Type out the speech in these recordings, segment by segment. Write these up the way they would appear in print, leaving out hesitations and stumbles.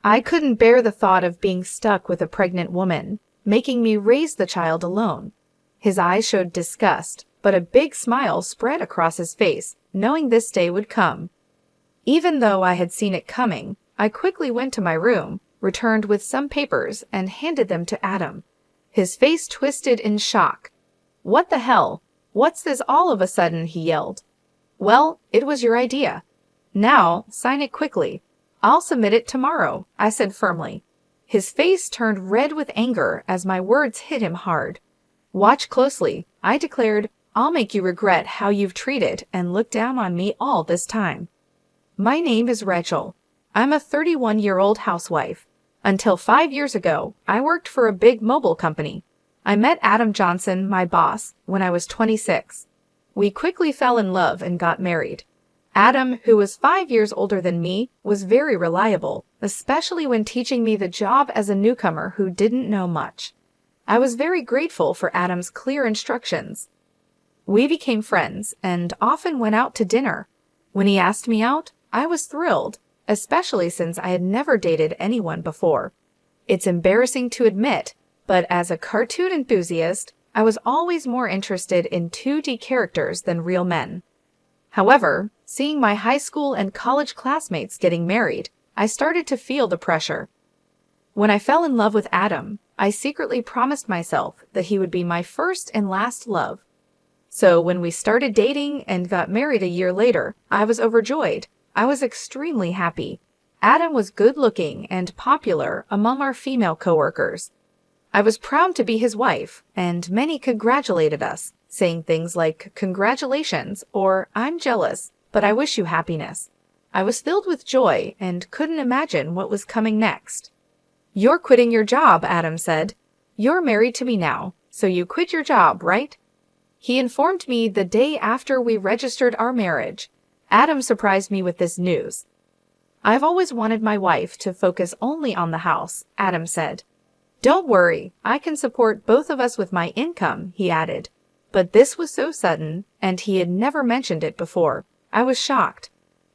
I couldn't bear the thought of being stuck with a pregnant woman, making me raise the child alone. His eyes showed disgust, but a big smile spread across his face, knowing this day would come. Even though I had seen it coming, I quickly went to my room, returned with some papers, and handed them to Adam. His face twisted in shock. "What the hell? What's this all of a sudden?" he yelled. "Well, it was your idea. Now, sign it quickly. I'll submit it tomorrow," I said firmly. His face turned red with anger as my words hit him hard. "Watch closely," I declared. "I'll make you regret how you've treated and looked down on me all this time. My name is Rachel. I'm a 31-year-old housewife. Until 5 years ago, I worked for a big mobile company. I met Adam Johnson, my boss, when I was 26. We quickly fell in love and got married. Adam, who was 5 years older than me, was very reliable, especially when teaching me the job as a newcomer who didn't know much. I was very grateful for Adam's clear instructions. We became friends and often went out to dinner. When he asked me out, I was thrilled, especially since I had never dated anyone before. It's embarrassing to admit, but as a cartoon enthusiast, I was always more interested in 2D characters than real men. However, seeing my high school and college classmates getting married, I started to feel the pressure. When I fell in love with Adam, I secretly promised myself that he would be my first and last love. So when we started dating and got married a year later, I was overjoyed. I was extremely happy. Adam was good-looking and popular among our female coworkers. I was proud to be his wife, and many congratulated us, saying things like, "Congratulations," or "I'm jealous, but I wish you happiness." I was filled with joy and couldn't imagine what was coming next. "You're quitting your job," Adam said. "You're married to me now, so you quit your job, right?" He informed me the day after we registered our marriage. Adam surprised me with this news. "I've always wanted my wife to focus only on the house," Adam said. "Don't worry, I can support both of us with my income," he added. But this was so sudden, and he had never mentioned it before. I was shocked.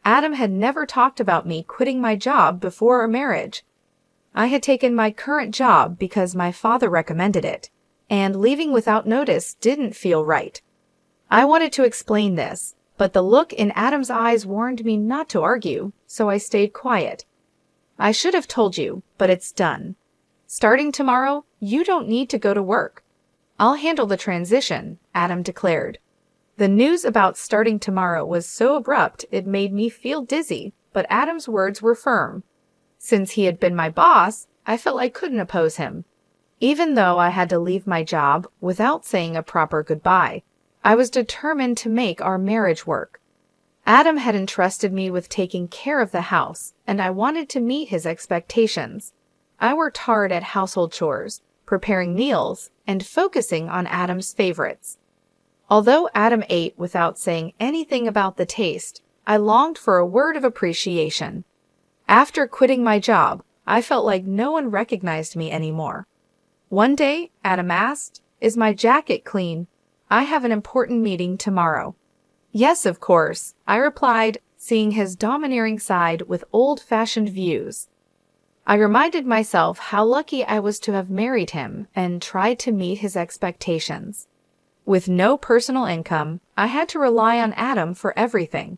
Adam had never talked about me quitting my job before our marriage. I had taken my current job because my father recommended it, and leaving without notice didn't feel right. I wanted to explain this, but the look in Adam's eyes warned me not to argue, so I stayed quiet. "I should have told you, but it's done. Starting tomorrow, you don't need to go to work. I'll handle the transition," Adam declared. The news about starting tomorrow was so abrupt it made me feel dizzy, but Adam's words were firm. Since he had been my boss, I felt I couldn't oppose him. Even though I had to leave my job without saying a proper goodbye, I was determined to make our marriage work. Adam had entrusted me with taking care of the house, and I wanted to meet his expectations. I worked hard at household chores, preparing meals, and focusing on Adam's favorites. Although Adam ate without saying anything about the taste, I longed for a word of appreciation. After quitting my job, I felt like no one recognized me anymore. One day, Adam asked, "Is my jacket clean? I have an important meeting tomorrow." "Yes, of course," I replied, seeing his domineering side with old-fashioned views. I reminded myself how lucky I was to have married him and tried to meet his expectations. With no personal income, I had to rely on Adam for everything.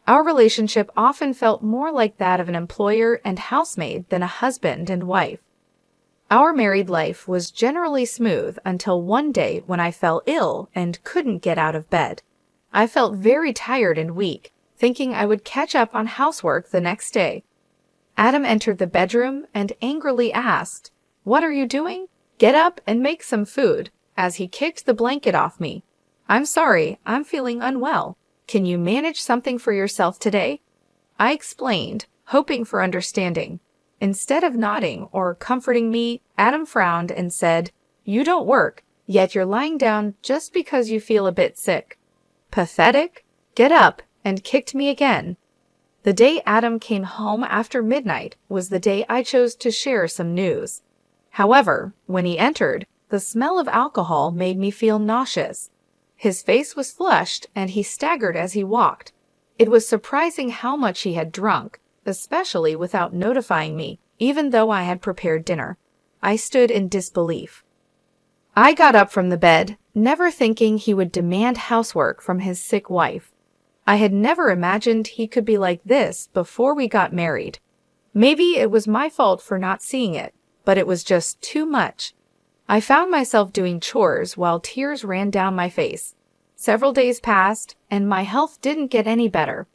Our relationship often felt more like that of an employer and housemaid than a husband and wife. Our married life was generally smooth until one day when I fell ill and couldn't get out of bed. I felt very tired and weak, thinking I would catch up on housework the next day. Adam entered the bedroom and angrily asked, "What are you doing? Get up and make some food," as he kicked the blanket off me. "I'm sorry, I'm feeling unwell. Can you manage something for yourself today?" I explained, hoping for understanding. Instead of nodding or comforting me, Adam frowned and said, "You don't work, yet you're lying down just because you feel a bit sick. Pathetic? Get up," and kicked me again. The day Adam came home after midnight was the day I chose to share some news. However, when he entered, the smell of alcohol made me feel nauseous. His face was flushed and he staggered as he walked. It was surprising how much he had drunk, especially without notifying me. even though I had prepared dinner. I stood in disbelief. I got up from the bed, never thinking he would demand housework from his sick wife. I had never imagined he could be like this before we got married. Maybe it was my fault for not seeing it, but it was just too much. I found myself doing chores while tears ran down my face. Several days passed, and my health didn't get any better.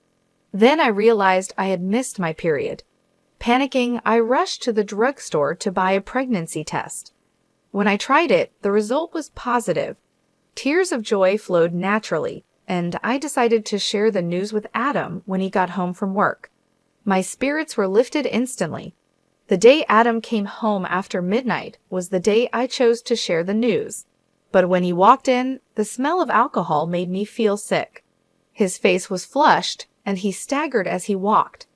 Then I realized I had missed my period. Panicking, I rushed to the drugstore to buy a pregnancy test. When I tried it, the result was positive. Tears of joy flowed naturally, and I decided to share the news with Adam when he got home from work. My spirits were lifted instantly. The day Adam came home after midnight was the day I chose to share the news. But when he walked in, the smell of alcohol made me feel sick. His face was flushed, and he staggered as he walked.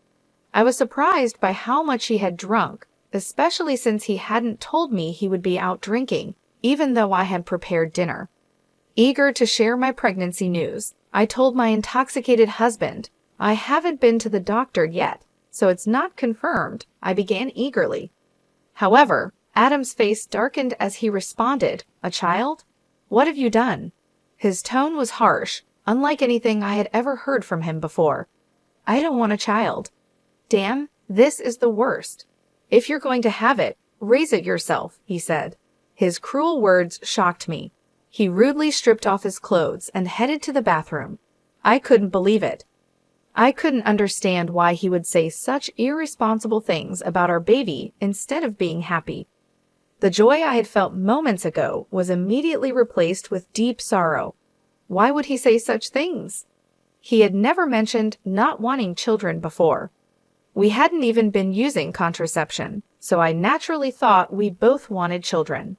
I was surprised by how much he had drunk, especially since he hadn't told me he would be out drinking, even though I had prepared dinner. Eager to share my pregnancy news, I told my intoxicated husband, "I haven't been to the doctor yet, so it's not confirmed," I began eagerly. However, Adam's face darkened as he responded, "A child? What have you done?" His tone was harsh, unlike anything I had ever heard from him before. "I don't want a child." "Damn, this is the worst. If you're going to have it, raise it yourself," he said. His cruel words shocked me. He rudely stripped off his clothes and headed to the bathroom. I couldn't believe it. I couldn't understand why he would say such irresponsible things about our baby instead of being happy. The joy I had felt moments ago was immediately replaced with deep sorrow. Why would he say such things? He had never mentioned not wanting children before. We hadn't even been using contraception, so I naturally thought we both wanted children.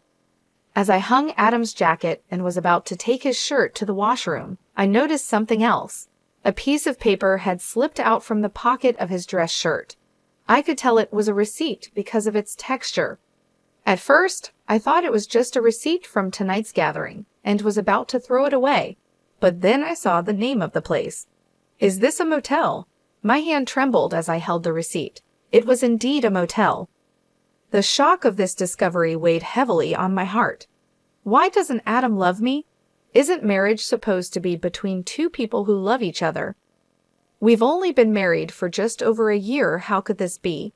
As I hung Adam's jacket and was about to take his shirt to the washroom, I noticed something else. A piece of paper had slipped out from the pocket of his dress shirt. I could tell it was a receipt because of its texture. At first, I thought it was just a receipt from tonight's gathering and was about to throw it away. But then I saw the name of the place. "Is this a motel?" My hand trembled as I held the receipt. It was indeed a motel. The shock of this discovery weighed heavily on my heart. Why doesn't Adam love me? Isn't marriage supposed to be between two people who love each other? We've only been married for just over a year. How could this be?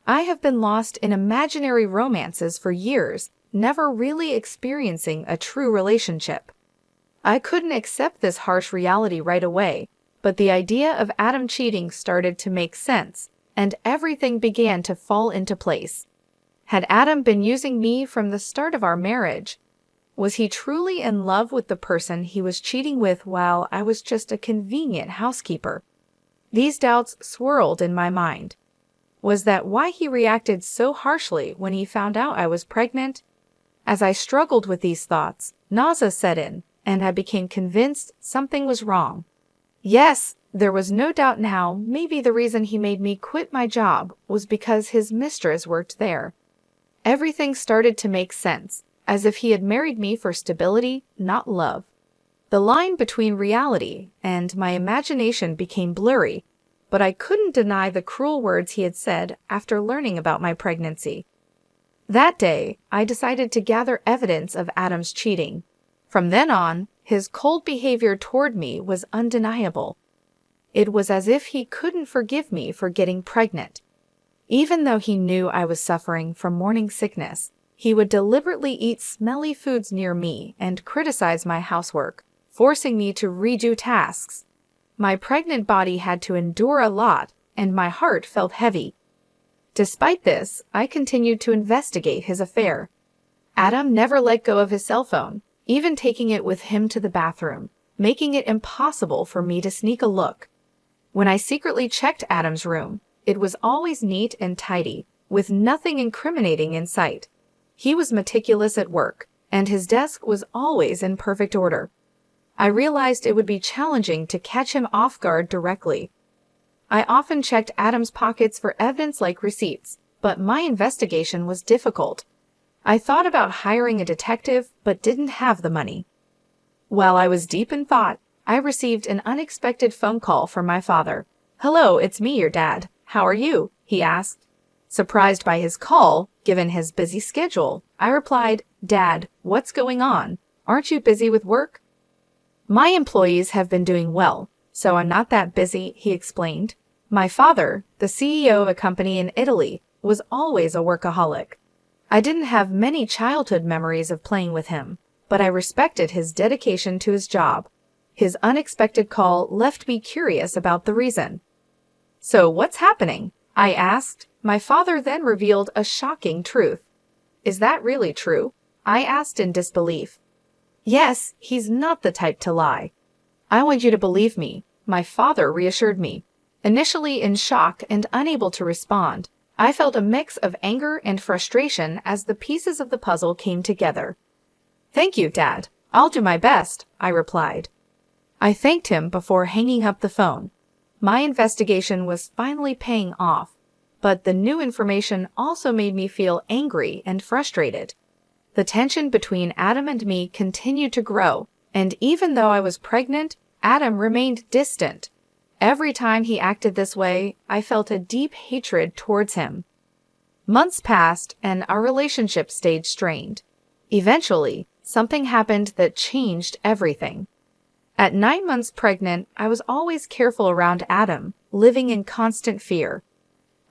I have been lost in imaginary romances for years, never really experiencing a true relationship. I couldn't accept this harsh reality right away, but the idea of Adam cheating started to make sense, and everything began to fall into place. Had Adam been using me from the start of our marriage? Was he truly in love with the person he was cheating with while I was just a convenient housekeeper? These doubts swirled in my mind. Was that why he reacted so harshly when he found out I was pregnant? As I struggled with these thoughts, nausea set in, and I became convinced something was wrong. Yes, there was no doubt now maybe the reason he made me quit my job was because his mistress worked there. Everything started to make sense, as if he had married me for stability, not love. The line between reality and my imagination became blurry, but I couldn't deny the cruel words he had said after learning about my pregnancy. That day, I decided to gather evidence of Adam's cheating. From then on, his cold behavior toward me was undeniable. It was as if he couldn't forgive me for getting pregnant. Even though he knew I was suffering from morning sickness, he would deliberately eat smelly foods near me and criticize my housework, forcing me to redo tasks. My pregnant body had to endure a lot, and my heart felt heavy. Despite this, I continued to investigate his affair. Adam never let go of his cell phone, even taking it with him to the bathroom, making it impossible for me to sneak a look. When I secretly checked Adam's room, it was always neat and tidy, with nothing incriminating in sight. He was meticulous at work, and his desk was always in perfect order. I realized it would be challenging to catch him off guard directly. I often checked Adam's pockets for evidence like receipts, but my investigation was difficult. I thought about hiring a detective, but didn't have the money. While I was deep in thought, I received an unexpected phone call from my father. "Hello, it's me, your dad. How are you?" he asked. Surprised by his call, given his busy schedule, I replied, "Dad, what's going on? Aren't you busy with work?" "My employees have been doing well, so I'm not that busy," he explained. My father, the CEO of a company in Italy, was always a workaholic. I didn't have many childhood memories of playing with him, but I respected his dedication to his job. His unexpected call left me curious about the reason. "So what's happening?" I asked. My father then revealed a shocking truth. "Is that really true?" I asked in disbelief. "Yes, he's not the type to lie." "I want you to believe me," my father reassured me. Initially in shock and unable to respond, I felt a mix of anger and frustration as the pieces of the puzzle came together. "Thank you, Dad. I'll do my best," I replied. I thanked him before hanging up the phone. My investigation was finally paying off, but the new information also made me feel angry and frustrated. The tension between Adam and me continued to grow, and even though I was pregnant, Adam remained distant. Every time he acted this way, I felt a deep hatred towards him. Months passed, and our relationship stayed strained. Eventually, something happened that changed everything. At 9 months pregnant, I was always careful around Adam, living in constant fear.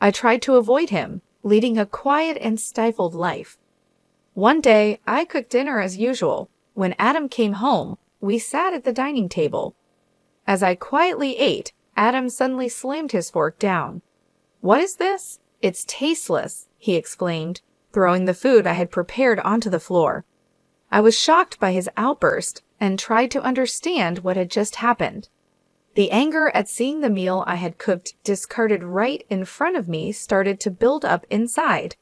I tried to avoid him, leading a quiet and stifled life. One day, I cooked dinner as usual. When Adam came home, we sat at the dining table. As I quietly ate, Adam suddenly slammed his fork down. "What is this? It's tasteless," he exclaimed, throwing the food I had prepared onto the floor. I was shocked by his outburst and tried to understand what had just happened. The anger at seeing the meal I had cooked discarded right in front of me started to build up inside.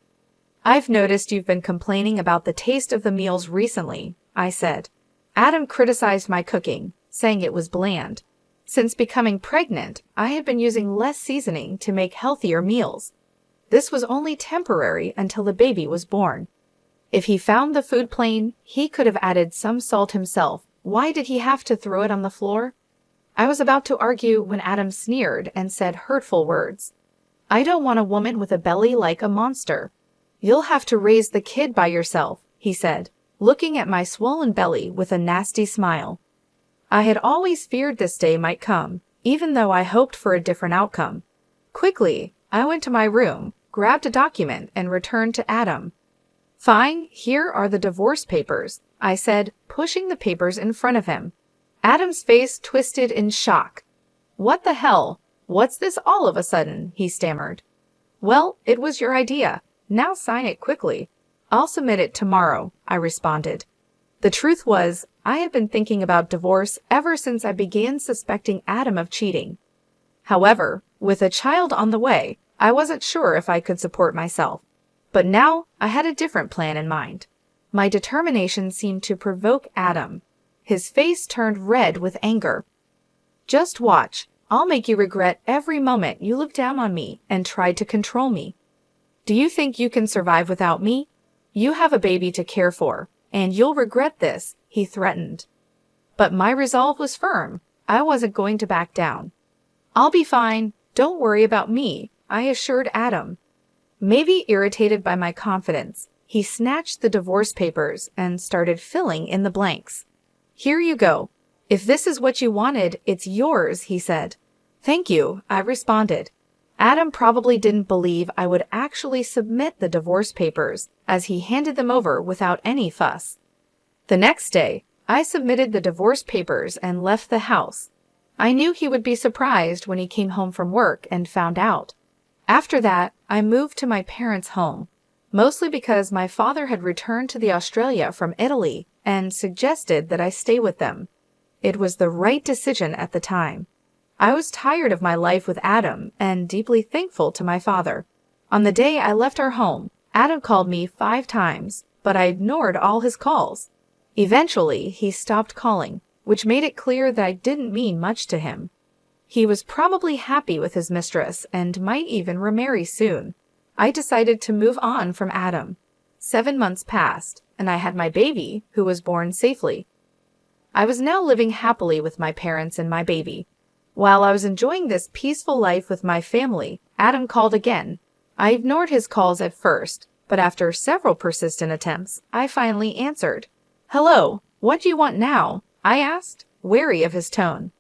"I've noticed you've been complaining about the taste of the meals recently," I said. Adam criticized my cooking, saying it was bland. Since becoming pregnant, I had been using less seasoning to make healthier meals. This was only temporary until the baby was born. If he found the food plain, he could have added some salt himself. Why did he have to throw it on the floor? I was about to argue when Adam sneered and said hurtful words. "I don't want a woman with a belly like a monster. You'll have to raise the kid by yourself," he said, looking at my swollen belly with a nasty smile. I had always feared this day might come, even though I hoped for a different outcome. Quickly, I went to my room, grabbed a document, and returned to Adam. "Fine, here are the divorce papers," I said, pushing the papers in front of him. Adam's face twisted in shock. "What the hell? What's this all of a sudden?" he stammered. "Well, it was your idea. Now sign it quickly." "I'll submit it tomorrow," I responded. The truth was, I had been thinking about divorce ever since I began suspecting Adam of cheating. However, with a child on the way, I wasn't sure if I could support myself. But now I had a different plan in mind. My determination seemed to provoke Adam. His face turned red with anger. "Just watch. I'll make you regret every moment you looked down on me and tried to control me. Do you think you can survive without me? You have a baby to care for, and you'll regret this," he threatened. But my resolve was firm. I wasn't going to back down. "I'll be fine. Don't worry about me," I assured Adam. Maybe irritated by my confidence, he snatched the divorce papers and started filling in the blanks. "Here you go. If this is what you wanted, it's yours," he said. "Thank you," I responded. Adam probably didn't believe I would actually submit the divorce papers, as he handed them over without any fuss. The next day, I submitted the divorce papers and left the house. I knew he would be surprised when he came home from work and found out. After that, I moved to my parents' home, mostly because my father had returned to Australia from Italy and suggested that I stay with them. It was the right decision at the time. I was tired of my life with Adam and deeply thankful to my father. On the day I left our home, Adam called me 5 times, but I ignored all his calls. Eventually, he stopped calling, which made it clear that I didn't mean much to him. He was probably happy with his mistress and might even remarry soon. I decided to move on from Adam. 7 months passed, and I had my baby, who was born safely. I was now living happily with my parents and my baby. While I was enjoying this peaceful life with my family, Adam called again. I ignored his calls at first, but after several persistent attempts, I finally answered. "Hello, what do you want now?" I asked, wary of his tone.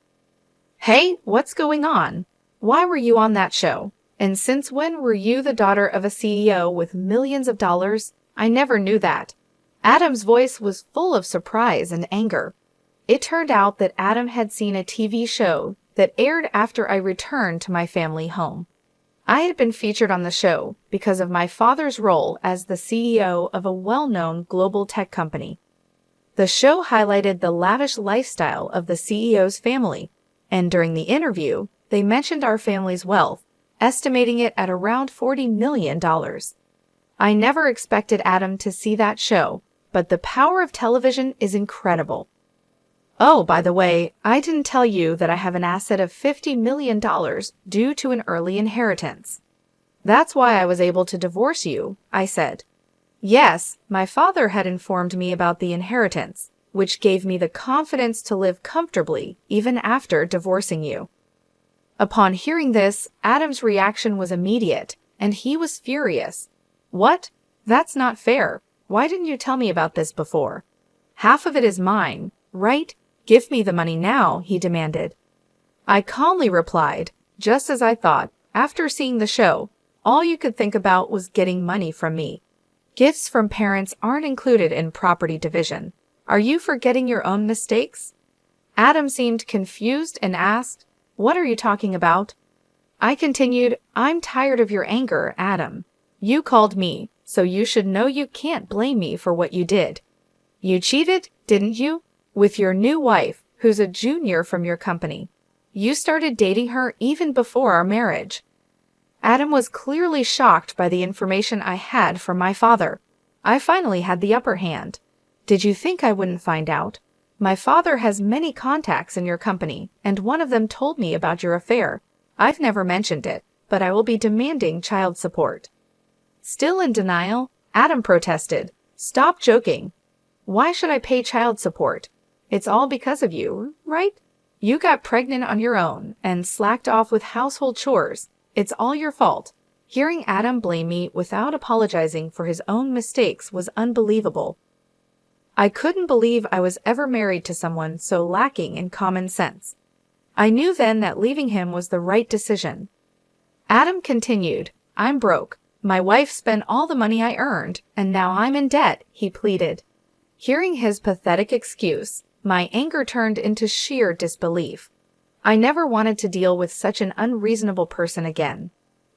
"Hey, what's going on? Why were you on that show? And since when were you the daughter of a CEO with millions of dollars? I never knew that." Adam's voice was full of surprise and anger. It turned out that Adam had seen a TV show that aired after I returned to my family home. I had been featured on the show because of my father's role as the CEO of a well-known global tech company. The show highlighted the lavish lifestyle of the CEO's family, and during the interview, they mentioned our family's wealth, estimating it at around $40 million. I never expected Adam to see that show, but the power of television is incredible. Oh, by the way, I didn't tell you that I have an asset of $50 million due to an early inheritance. That's why I was able to divorce you, I said. Yes, my father had informed me about the inheritance, which gave me the confidence to live comfortably even after divorcing you. Upon hearing this, Adam's reaction was immediate, and he was furious. "What? That's not fair. Why didn't you tell me about this before? Half of it is mine, right? Give me the money now," he demanded. I calmly replied, "Just as I thought. After seeing the show, all you could think about was getting money from me. Gifts from parents aren't included in property division. Are you forgetting your own mistakes?" Adam seemed confused and asked, "What are you talking about?" I continued, "I'm tired of your anger, Adam. You called me, so you should know you can't blame me for what you did. You cheated, didn't you? With your new wife, who's a junior from your company. You started dating her even before our marriage." Adam was clearly shocked by the information I had from my father. I finally had the upper hand. "Did you think I wouldn't find out? My father has many contacts in your company, and one of them told me about your affair. I've never mentioned it, but I will be demanding child support." Still in denial, Adam protested. "Stop joking. Why should I pay child support? It's all because of you, right? You got pregnant on your own and slacked off with household chores. It's all your fault." Hearing Adam blame me without apologizing for his own mistakes was unbelievable. I couldn't believe I was ever married to someone so lacking in common sense. I knew then that leaving him was the right decision. Adam continued, "I'm broke. My wife spent all the money I earned, and now I'm in debt," he pleaded. Hearing his pathetic excuse, my anger turned into sheer disbelief. I never wanted to deal with such an unreasonable person again.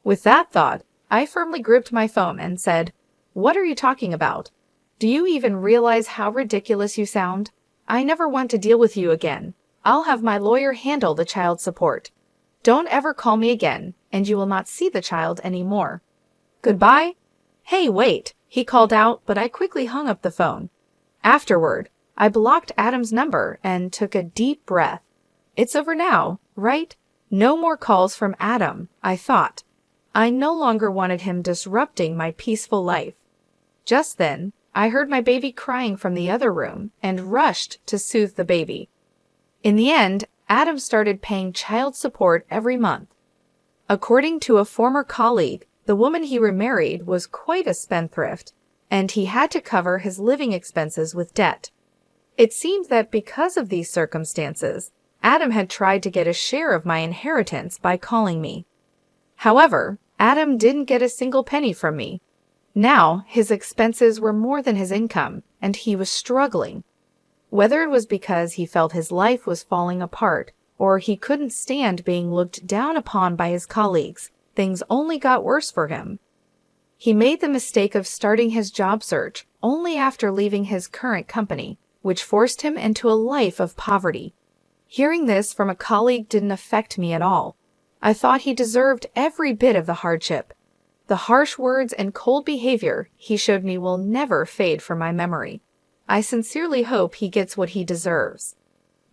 With that thought, I firmly gripped my phone and said, "What are you talking about? Do you even realize how ridiculous you sound? I never want to deal with you again. I'll have my lawyer handle the child support. Don't ever call me again, and you will not see the child anymore. Goodbye." "Hey, wait," he called out, but I quickly hung up the phone. Afterward, I blocked Adam's number and took a deep breath. It's over now, right? No more calls from Adam, I thought. I no longer wanted him disrupting my peaceful life. Just then, I heard my baby crying from the other room and rushed to soothe the baby. In the end, Adam started paying child support every month. According to a former colleague, the woman he remarried was quite a spendthrift, and he had to cover his living expenses with debt. It seemed that because of these circumstances, Adam had tried to get a share of my inheritance by calling me. However, Adam didn't get a single penny from me. Now, his expenses were more than his income, and he was struggling. Whether it was because he felt his life was falling apart, or he couldn't stand being looked down upon by his colleagues, things only got worse for him. He made the mistake of starting his job search only after leaving his current company, which forced him into a life of poverty. Hearing this from a colleague didn't affect me at all. I thought he deserved every bit of the hardship. The harsh words and cold behavior he showed me will never fade from my memory. I sincerely hope he gets what he deserves.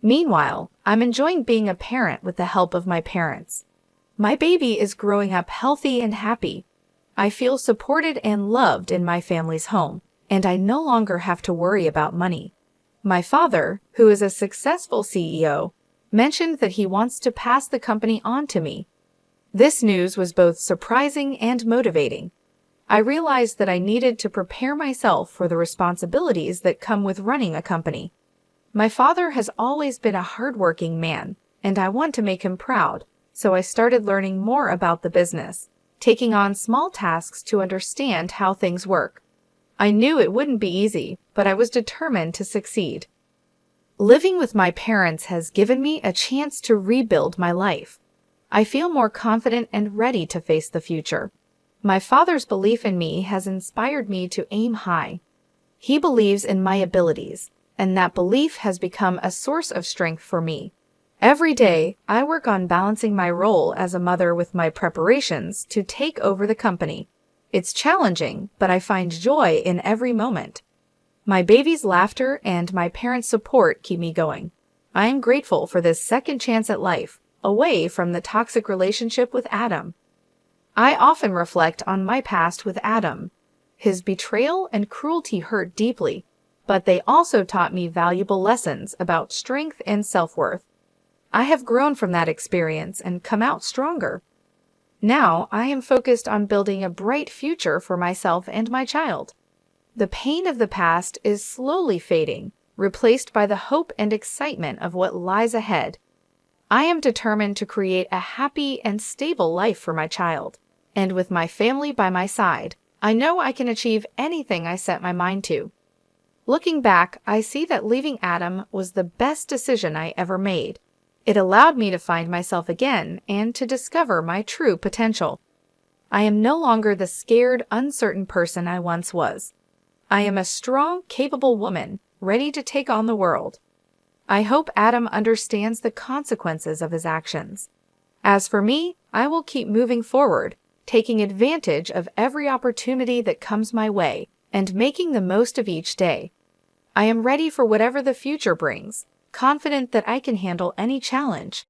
Meanwhile, I'm enjoying being a parent with the help of my parents. My baby is growing up healthy and happy. I feel supported and loved in my family's home, and I no longer have to worry about money. My father, who is a successful CEO, mentioned that he wants to pass the company on to me. This news was both surprising and motivating. I realized that I needed to prepare myself for the responsibilities that come with running a company. My father has always been a hardworking man, and I want to make him proud, so I started learning more about the business, taking on small tasks to understand how things work. I knew it wouldn't be easy, but I was determined to succeed. Living with my parents has given me a chance to rebuild my life. I feel more confident and ready to face the future. My father's belief in me has inspired me to aim high. He believes in my abilities, and that belief has become a source of strength for me. Every day, I work on balancing my role as a mother with my preparations to take over the company. It's challenging, but I find joy in every moment. My baby's laughter and my parents' support keep me going. I am grateful for this second chance at life, away from the toxic relationship with Adam. I often reflect on my past with Adam. His betrayal and cruelty hurt deeply, but they also taught me valuable lessons about strength and self-worth. I have grown from that experience and come out stronger. Now I am focused on building a bright future for myself and my child. The pain of the past is slowly fading, replaced by the hope and excitement of what lies ahead. I am determined to create a happy and stable life for my child, and with my family by my side, I know I can achieve anything I set my mind to. Looking back, I see that leaving Adam was the best decision I ever made. It allowed me to find myself again and to discover my true potential. I am no longer the scared, uncertain person I once was. I am a strong, capable woman, ready to take on the world. I hope Adam understands the consequences of his actions. As for me, I will keep moving forward, taking advantage of every opportunity that comes my way and making the most of each day. I am ready for whatever the future brings, confident that I can handle any challenge.